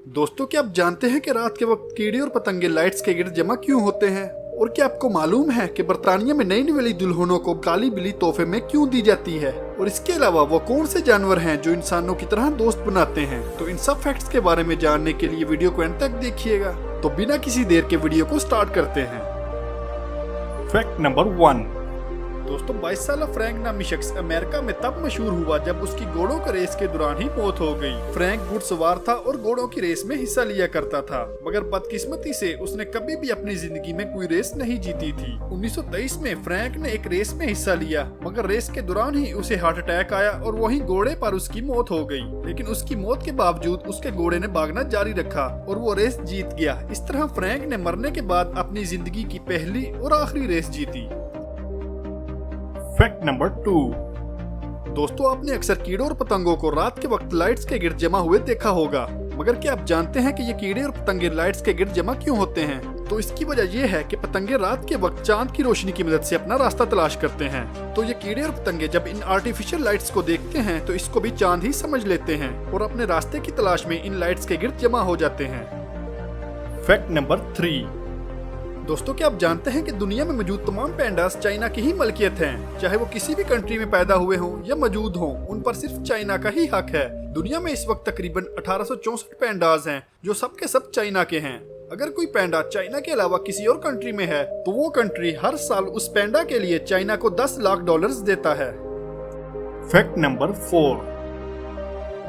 दोस्तों, क्या आप जानते हैं कि रात के वक्त कीड़े और पतंगे लाइट्स के गिर्द जमा क्यों होते हैं? और क्या आपको मालूम है कि बरतानिया में नई नवेली दुल्हनों को काली बिल्ली तोहफे में क्यों दी जाती है? और इसके अलावा वो कौन से जानवर हैं जो इंसानों की तरह दोस्त बनाते हैं? तो इन सब फैक्ट्स के बारे में जानने के लिए वीडियो को एंड तक देखिएगा। तो बिना किसी देर के वीडियो को स्टार्ट करते हैं। Fact number 1। दोस्तों, 22 साला फ्रैंक नामी शख्स अमेरिका में तब मशहूर हुआ जब उसकी घोड़ों के रेस के दौरान ही मौत हो गई। फ्रैंक घुड़सवार था और घोड़ों की रेस में हिस्सा लिया करता था, मगर बदकिस्मती से उसने कभी भी अपनी जिंदगी में कोई रेस नहीं जीती थी। 1923 में फ्रैंक ने एक रेस में हिस्सा लिया, मगर रेस के दौरान ही उसे हार्ट अटैक आया और वहीं घोड़े पर उसकी मौत हो गई। लेकिन उसकी मौत के बावजूद उसके घोड़े ने भागना जारी रखा और वो रेस जीत गया। इस तरह फ्रैंक ने मरने के बाद अपनी जिंदगी की पहली और आखिरी रेस जीती। Fact number 2। दोस्तों, आपने अक्सर कीड़ों और पतंगों को रात के वक्त लाइट्स के गिर्द जमा हुए देखा होगा, मगर क्या आप जानते हैं कि ये कीड़े और पतंगे लाइट्स के गिर्द जमा क्यों होते हैं? तो इसकी वजह यह है कि पतंगे रात के वक्त चांद की रोशनी की मदद से अपना रास्ता तलाश करते हैं। तो ये कीड़े और पतंगे जब इन आर्टिफिशियल लाइट्स को देखते हैं तो इसको भी चांद ही समझ लेते हैं और अपने रास्ते की तलाश में इन लाइट्स के गिर्द जमा हो जाते हैं। Fact number 3। दोस्तों, क्या आप जानते हैं कि दुनिया में मौजूद तमाम पैंडास चाइना की ही मलकियत हैं? चाहे वो किसी भी कंट्री में पैदा हुए हों या मौजूद हों, उन पर सिर्फ चाइना का ही हक है। दुनिया में इस वक्त तकरीबन 1864 पैंडास हैं, जो सब के सब चाइना के हैं। अगर कोई पैंडा चाइना के अलावा किसी और कंट्री में है तो वो कंट्री हर साल उस पैंडा के लिए चाइना को $10 लाख देता है। Fact number 4।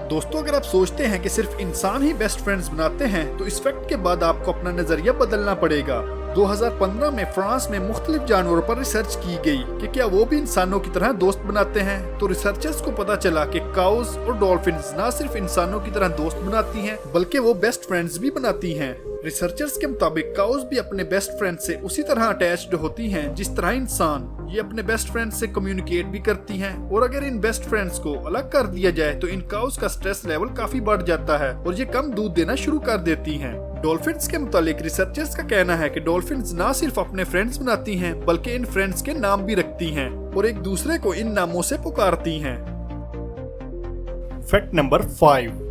दोस्तों, अगर आप सोचते हैं कि सिर्फ इंसान ही बेस्ट फ्रेंड्स बनाते हैं तो इस फैक्ट के बाद आपको अपना नजरिया बदलना पड़ेगा। 2015 में फ्रांस में मुख्तलिफ जानवरों पर रिसर्च की गई कि क्या वो भी इंसानों की तरह दोस्त बनाते हैं। तो रिसर्चर्स को पता चला कि काउज और डॉल्फिन्स न सिर्फ इंसानों की तरह दोस्त बनाती हैं, बल्कि वो बेस्ट फ्रेंड्स भी बनाती हैं। रिसर्चर्स के मुताबिक काउज भी अपने बेस्ट फ्रेंड से उसी तरह अटैच्ड होती हैं जिस तरह इंसान। ये अपने बेस्ट फ्रेंड से कम्युनिकेट भी करती हैं, और अगर इन बेस्ट फ्रेंड्स को अलग कर दिया जाए तो इन काउज का स्ट्रेस लेवल काफी बढ़ जाता है और ये कम दूध देना शुरू कर देती हैं। डॉल्फिन्स के मुतालिक रिसर्चर्स का कहना है कि डॉल्फिन्स न सिर्फ अपने फ्रेंड्स बनाती हैं बल्कि इन फ्रेंड्स के नाम भी रखती हैं और एक दूसरे को इन नामों से पुकारती हैं। Fact number 5।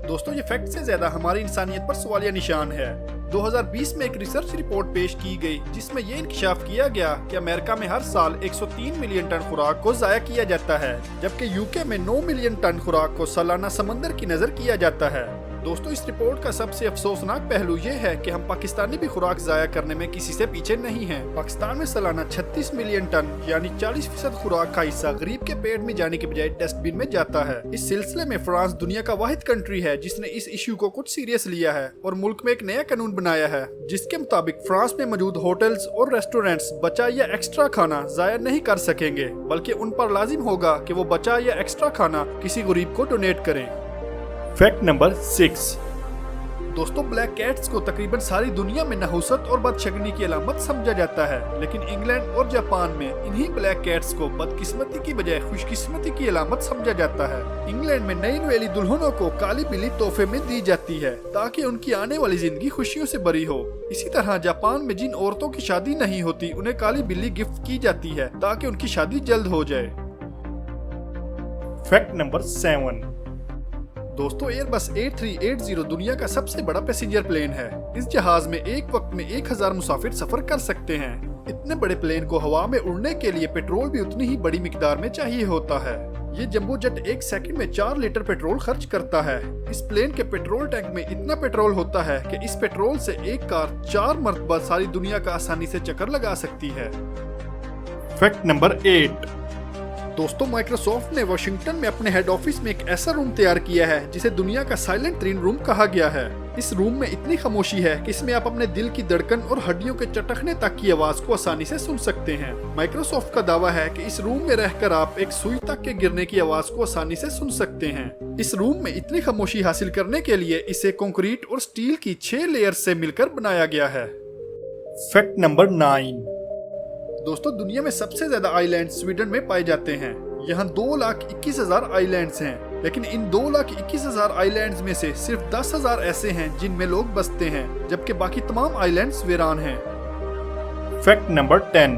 दोस्तों, ये फैक्ट से ज्यादा हमारी इंसानियत पर सवालिया निशान है। 2020 में एक रिसर्च रिपोर्ट पेश की गई जिसमें ये इंकशाफ किया गया कि अमेरिका में हर साल 103 मिलियन टन खुराक को जाया किया जाता है, जबकि यूके में 9 मिलियन टन खुराक को सालाना समंदर की नजर किया जाता है। दोस्तों, इस रिपोर्ट का सबसे अफसोसनाक पहलू ये है कि हम पाकिस्तानी भी खुराक जाया करने में किसी से पीछे नहीं हैं। पाकिस्तान में सालाना 36 मिलियन टन यानी 40% खुराक का हिस्सा गरीब के पेट में जाने के बजाय डस्टबिन में जाता है। इस सिलसिले में फ्रांस दुनिया का वाहिद कंट्री है जिसने इस इश्यू को कुछ सीरियस लिया है और मुल्क में एक नया कानून बनाया है जिसके मुताबिक फ्रांस में मौजूद होटल्स और रेस्टोरेंट्स बचा या एक्स्ट्रा खाना जाया नहीं कर सकेंगे, बल्कि उन पर लाजिम होगा कि वो बचा या एक्स्ट्रा खाना किसी गरीब को डोनेट करें। Fact number 6। दोस्तों, ब्लैक कैट्स को तकरीबन सारी दुनिया में नहुसत और बदशगनी की अलामत समझा जाता है, लेकिन इंग्लैंड और जापान में इन्हीं ब्लैक कैट्स को बदकिस्मती की बजाय खुशकिस्मती की अलामत समझा जाता है। इंग्लैंड में नई नवेली दुल्हनों को काली बिल्ली तोहफे में दी जाती है ताकि उनकी आने वाली जिंदगी खुशियों से भरी हो। इसी तरह जापान में जिन औरतों की शादी नहीं होती उन्हें काली बिल्ली गिफ्ट की जाती है ताकि उनकी शादी जल्द हो जाए। Fact number 7। दोस्तों, एयरबस A380 दुनिया का सबसे बड़ा पैसेंजर प्लेन है। इस जहाज में एक वक्त में 1000 मुसाफिर सफर कर सकते हैं। इतने बड़े प्लेन को हवा में उड़ने के लिए पेट्रोल भी उतनी ही बड़ी मिकदार में चाहिए होता है। ये जंबो जेट 1 सेकंड में 4 लीटर पेट्रोल खर्च करता है। इस प्लेन के पेट्रोल टैंक में इतना पेट्रोल होता है कि इस पेट्रोल से एक कार 4 मरतबा सारी दुनिया का आसानी से चक्कर लगा सकती है। Fact number 8। दोस्तों, माइक्रोसॉफ्ट ने वाशिंगटन में अपने हेड ऑफिस में एक ऐसा रूम तैयार किया है जिसे दुनिया का साइलेंट ग्रीन रूम कहा गया है। इस रूम में इतनी खामोशी है कि इसमें आप अपने दिल की धड़कन और हड्डियों के चटकने तक की आवाज को आसानी से सुन सकते हैं। माइक्रोसॉफ्ट का दावा है कि इस रूम में रहकर आप एक सुई तक के गिरने की आवाज को आसानी से सुन सकते हैं। इस रूम में इतनी खामोशी हासिल करने के लिए इसे कंक्रीट और स्टील की 6 लेयर्स से मिलकर बनाया गया है। Fact number 9। दोस्तों, दुनिया में सबसे ज्यादा आइलैंड स्वीडन में पाए जाते हैं। यहाँ 2,21,000 आइलैंड्स हैं, लेकिन इन 2,21,000 आइलैंड्स में से सिर्फ 10,000 ऐसे हैं जिनमें लोग बसते हैं, जबकि बाकी तमाम आइलैंड्स वीरान हैं। Fact number 10।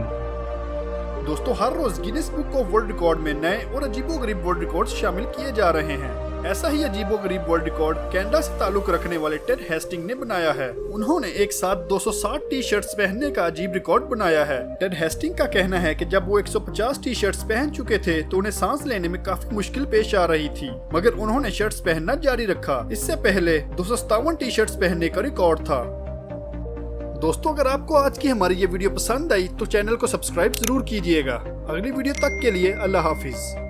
दोस्तों हर रोज Guinness book of world record में नए और अजीबोगरीब वर्ल्ड रिकॉर्ड शामिल किए जा रहे हैं। ऐसा ही अजीबोगरीब वर्ल्ड रिकॉर्ड कनाडा से ताल्लुक रखने वाले टेड हेस्टिंग ने बनाया है। उन्होंने एक साथ 260 टी शर्ट्स पहनने का अजीब रिकॉर्ड बनाया है। टेड हेस्टिंग का कहना है कि जब वो 150 टी शर्ट्स पहन चुके थे तो उन्हें सांस लेने में काफी मुश्किल पेश आ रही थी, मगर उन्होंने शर्ट्स पहनना जारी रखा। इससे पहले 257 टी शर्ट्स पहनने का रिकॉर्ड था। दोस्तों अगर आपको आज की हमारी ये वीडियो पसंद आई तो चैनल को सब्सक्राइब जरूर कीजिएगा। अगली वीडियो तक के लिए अल्लाह हाफिज।